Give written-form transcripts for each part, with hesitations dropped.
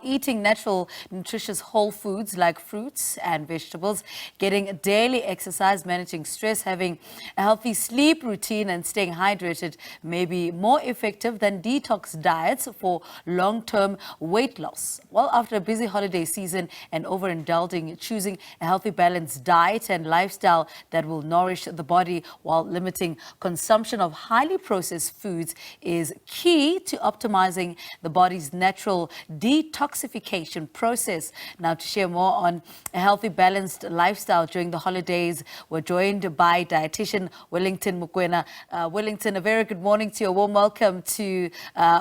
eating natural, nutritious whole foods like fruits and vegetables, getting daily exercise, managing stress, having a healthy sleep routine and staying hydrated may be more effective than detox diets for long-term weight loss. Well, after a busy holiday season and overindulging, choosing a healthy balanced diet and lifestyle that will nourish the body while limiting consumption of highly processed foods is key to optimizing the body's natural detoxification process. Now, to share more on a healthy balanced lifestyle during the holidays, we're joined by dietitian Wellington Mokoena. Wellington, a very good morning to you. A warm welcome to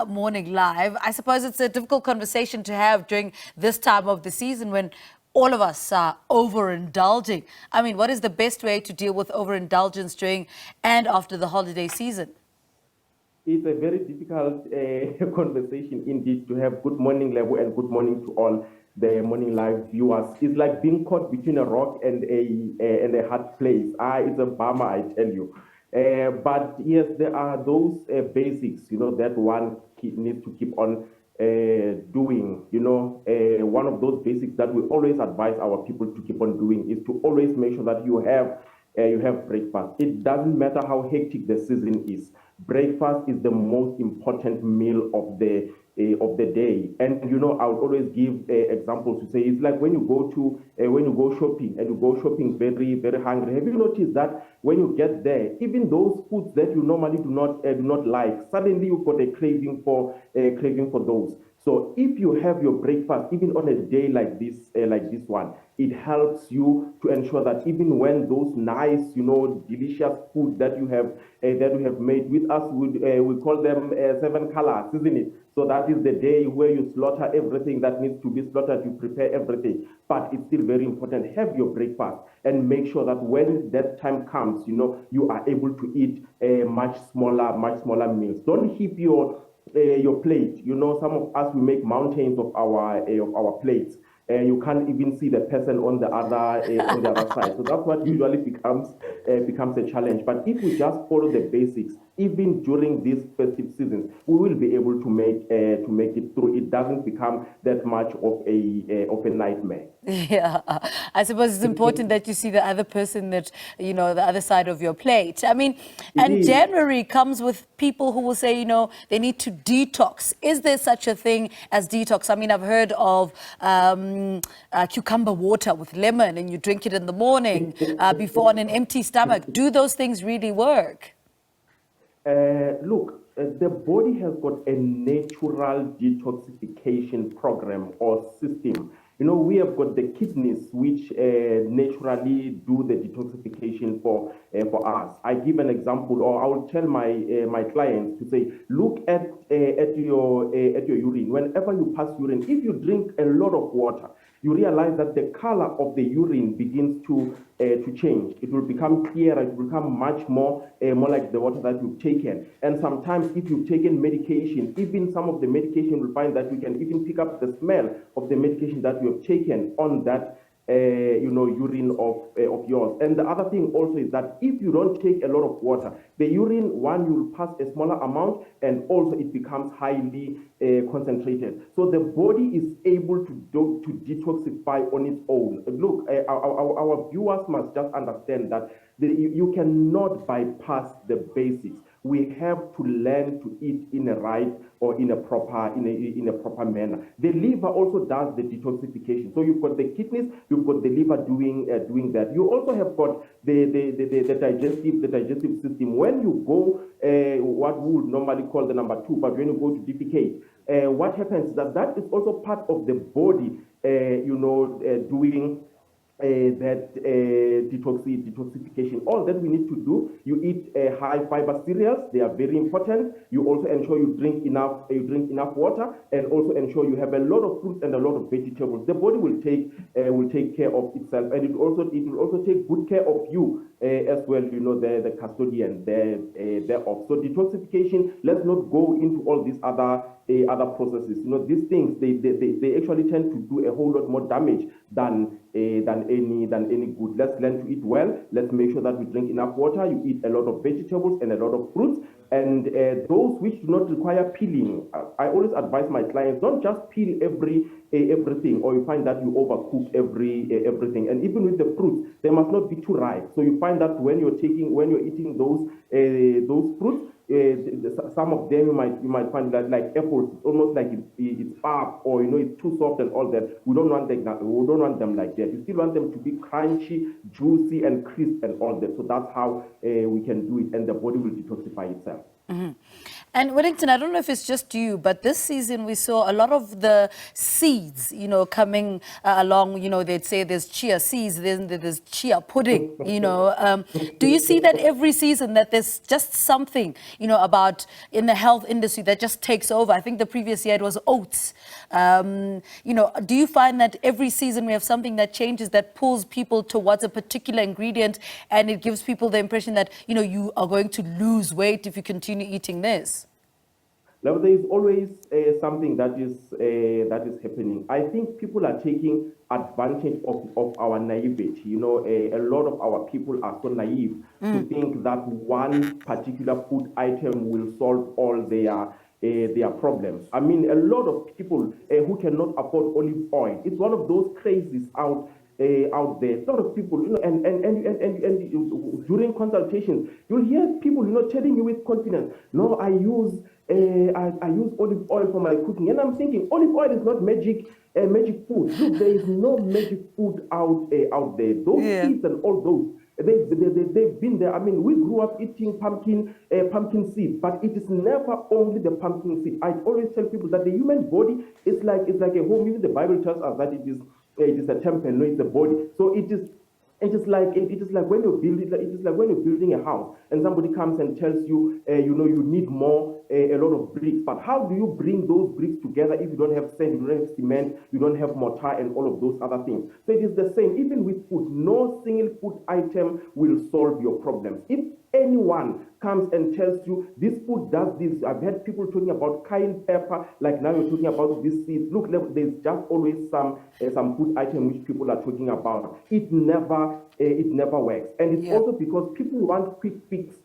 Morning Live. I suppose it's a difficult conversation to have during this time of the season when all of us are overindulging. I mean, what is the best way to deal with overindulgence during and after the holiday season? It's a very difficult conversation indeed to have. Good morning, Lebo, and good morning to all the Morning Live viewers. It's like being caught between a rock and a hard place. It's a bummer, I tell you. But yes, there are those basics, that one needs to keep on doing. One of those basics that we always advise our people to keep on doing is to always make sure that you have breakfast. It doesn't matter how hectic the season is. Breakfast is the most important meal of the day. And I would always give examples to say it's like when you go shopping and you go shopping very, very hungry. Have you noticed that when you get there, even those foods that you normally do not like, suddenly you've got a craving for those. So if you have your breakfast, even on a day like this one, it helps you to ensure that even when those nice, delicious food that you have made with us, we call them 7 colors, isn't it? So that is the day where you slaughter everything that needs to be slaughtered. You prepare everything, but it's still very important. Have your breakfast and make sure that when that time comes, you are able to eat much smaller meals. Don't heap your plate. Some of us, we make mountains of our plates. You can't even see the person on the other side. So that's what usually becomes a challenge. But if we just follow the basics, even during these festive seasons, we will be able to make it through. It doesn't become that much of a nightmare. Yeah, I suppose it's important that you see the other person, that the other side of your plate. I mean, and January comes with people who will say, they need to detox. Is there such a thing as detox? I mean, I've heard of cucumber water with lemon, and you drink it in the morning before on an empty stomach. Do those things really work? Look, the body has got a natural detoxification program or system. We have got the kidneys, which naturally do the detoxification for us. I give an example, or I will tell my clients to say, look at your urine. Whenever you pass urine, if you drink a lot of water, you realize that the color of the urine begins to change. It will become clearer. It will become much more like the water that you've taken. And sometimes, if you've taken medication, even some of the medication will find that we can even pick up the smell of the medication that you have taken on that urine of yours. And the other thing also is that if you don't take a lot of water, the urine, one, you will pass a smaller amount, and also it becomes highly concentrated. So the body is able to detoxify on its own. Look, our viewers must just understand that you cannot bypass the basics. We have to learn to eat in a right or in a proper manner. The liver also does the detoxification. So you've got the kidneys, you've got the liver doing that. You also have got the digestive system. When you go what we would normally call the number 2, but when you go to defecate, what happens is that is also part of the body doing that detoxification. All that we need to do, you eat high fiber cereals. They are very important. You also ensure you drink enough water, and also ensure you have a lot of fruits and a lot of vegetables. The body will take care of itself, and it will also take good care of you as well. The custodian thereof. So detoxification. Let's not go into all these other processes. These things they actually tend to do a whole lot more damage than any good. Let's learn to eat well. Let's make sure that we drink enough water. You eat a lot of vegetables and a lot of fruits. And those which do not require peeling, I always advise my clients, don't just peel everything, or you find that you overcook everything. And even with the fruits, they must not be too ripe. So you find that when you're eating those fruits, some of them you might find that, like apples, it's almost like it's sharp, or it's too soft and all that. We don't want them like that. You still want them to be crunchy, juicy, and crisp and all that. So that's how we can do it, and the body will detoxify itself. Mm-hmm. And Wellington, I don't know if it's just you, but this season we saw a lot of the seeds, coming along. They'd say there's chia seeds, then there's chia pudding. Do you see that every season that there's just something, about in the health industry that just takes over? I think the previous year it was oats. Do you find that every season we have something that changes, that pulls people towards a particular ingredient, and it gives people the impression that, you are going to lose weight if you continue eating this? Now, there is always something that is happening. I think people are taking advantage of our naivety. A lot of our people are so naive to think that one particular food item will solve all their problems. I mean, a lot of people who cannot afford olive oil. It's one of those crazes out there. A lot of people, and during consultations, you'll hear people, telling you with confidence, "No, I use olive oil for my cooking." And I'm thinking, olive oil is not magic food. Look, there is no magic food out there. Those seeds and all those, they've been there. I mean, we grew up eating pumpkin seeds, but it is never only the pumpkin seed. I always tell people that the human body is like a home. Even the Bible tells us that it is a temple, no, it's a body. So it is like when you're building a house, and somebody comes and tells you, you need a lot of bricks. But how do you bring those bricks together if you don't have sand, you don't have cement, you don't have mortar, and all of those other things? So it is the same. Even with food, no single food item will solve your problems. If anyone comes and tells you this food does this, I've heard people talking about cayenne pepper, like now you're talking about this seed. Look, there's just always some food item which people are talking about. It never works, and it's also because people want quick fix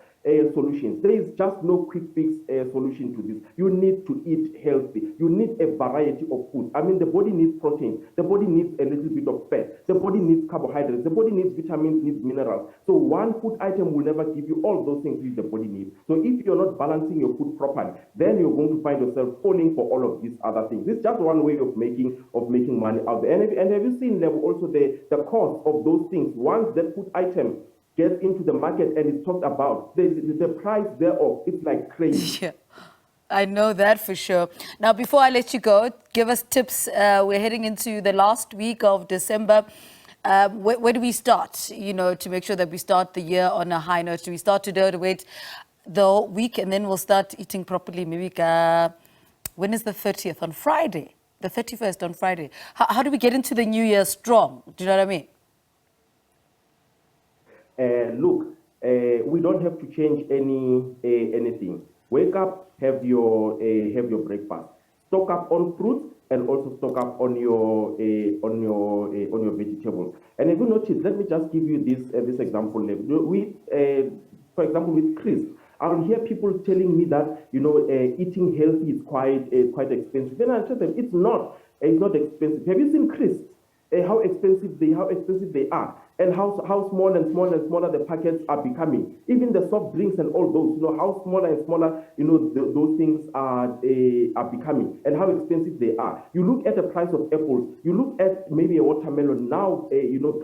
solutions. There is just no quick fix solution to this. You need to eat healthy. You need a variety of food. I mean, the body needs protein. The body needs a little bit of fat. The body needs carbohydrates. The body needs vitamins, needs minerals. So one food item will never give you all those things which the body needs. So if you're not balancing your food properly, then you're going to find yourself falling for all of these other things. It's just one way of making money out there. And have you seen also the cost of those things? Once that food item gets into the market and it's talked about, the price thereof, it's like crazy. Yeah, I know that for sure. Now, before I let you go, give us tips. We're heading into the last week of December. Where do we start, to make sure that we start the year on a high note? Do we start today to wait the week and then we'll start eating properly? Maybe when is the 30th? On Friday. The 31st on Friday. How do we get into the new year strong? Do you know what I mean? Look, we don't have to change anything. Wake up, have your breakfast. Stock up on fruits and also stock up on your vegetables. And if you notice, let me just give you this example. For example, with crisp, I will hear people telling me that eating healthy is quite expensive. Then I tell them it's not expensive. Have you seen crisps? How expensive they are, and how small and smaller the packets are becoming. Even the soft drinks and all those, how smaller and smaller, those things are becoming, and how expensive they are. You look at the price of apples, you look at maybe a watermelon now,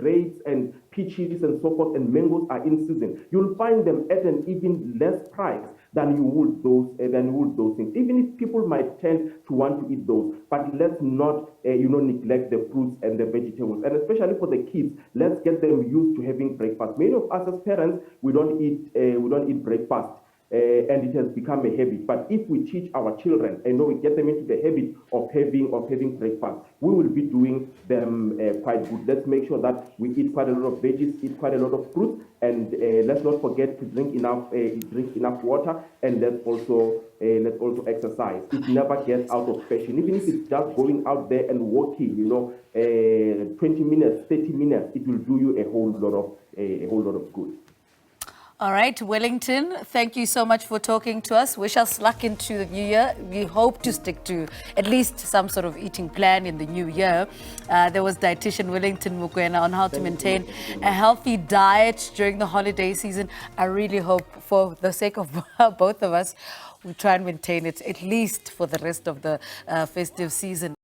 grapes and peaches and so forth, and mangoes are in season. You'll find them at an even less price than you would those things. Even if people might tend to want to eat those, but let's not neglect the fruits and the vegetables, and especially for the kids, let's get them used to having breakfast. Many of us as parents, we don't eat breakfast. And it has become a habit. But if we teach our children and we get them into the habit of having breakfast, we will be doing them quite good. Let's make sure that we eat quite a lot of veggies, eat quite a lot of fruits, and let's not forget to drink enough water, and let's also exercise. It never gets out of fashion. Even if it's just going out there and walking, 20 minutes, 30 minutes, it will do you a whole lot of good. All right, Wellington, thank you so much for talking to us. Wish us luck into the new year. We hope to stick to at least some sort of eating plan in the new year. There was dietitian Wellington Mokoena on how to maintain a healthy diet during the holiday season. I really hope, for the sake of both of us, we try and maintain it at least for the rest of the festive season.